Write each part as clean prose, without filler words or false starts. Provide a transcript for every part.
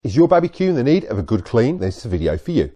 Is your barbecue in the need of a good clean? This is a video for you.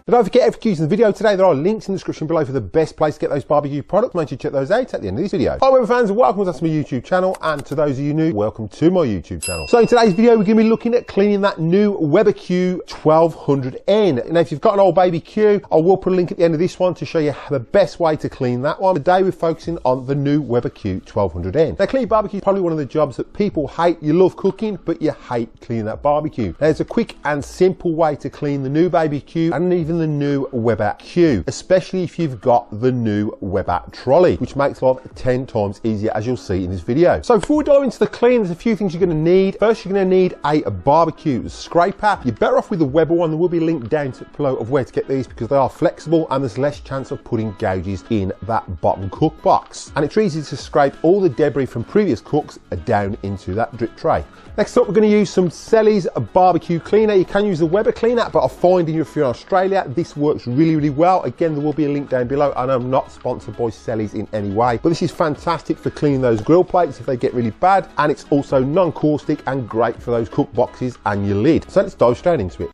But don't forget, if you're using the video today, there are links in the description below for the best place to get those barbecue products. Make sure you check those out at the end of this video. Hi Weber fans, and welcome to my YouTube channel, and to those of you new, welcome to my YouTube channel. So in today's video, we're going to be looking at cleaning that new Weber Q1200n. Now if you've got an old baby Q, I will put a link at the end of this one to show you the best way to clean that one. Today we're focusing on the new Weber Q1200n. Now cleaning barbecue is probably one of the jobs that people hate. You love cooking, but you hate cleaning that barbecue. Now there's a quick and simple way to clean the new baby Q and even the new Weber Q, especially if you've got the new Weber trolley, which makes life 10 times easier, as you'll see in this video. So before we dive into the clean, there's a few things you're going to need. First, you're going to need a barbecue scraper. You're better off with the Weber one. There will be a link down below of where to get these because they are flexible and there's less chance of putting gouges in that bottom cook box. And it's easy to scrape all the debris from previous cooks down into that drip tray. Next up, we're going to use some Selleys barbecue cleaner. You can use the Weber cleaner, but I find if you're in Australia, this works really well. Again, there will be a link down below, and I'm not sponsored by Selleys in any way, but this is fantastic for cleaning those grill plates if they get really bad, and it's also non-caustic and great for those cook boxes and your lid. So let's dive straight into it.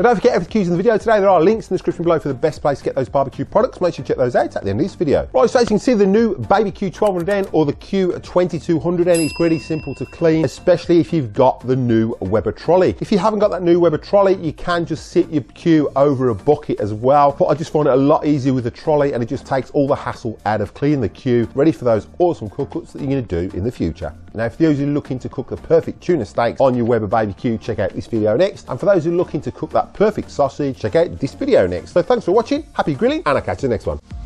Now don't forget, everything used in the video today, there are links in the description below for the best place to get those barbecue products. Make sure you check those out at the end of this video. Right, so as you can see, the new baby Q1200n or the Q2200n is pretty simple to clean, especially if you've got the new Weber trolley. If you haven't got that new Weber trolley, you can just sit your Q over a bucket as well, but I just find it a lot easier with the trolley, and it just takes all the hassle out of cleaning the Q, ready for those awesome cookouts that you're going to do in the future. Now, for those who are looking to cook the perfect tuna steaks on your Weber baby Q, check out this video next, and for those who are looking to cook that perfect sausage, check out this video next. So thanks for watching, happy grilling, and I'll catch you in the next one.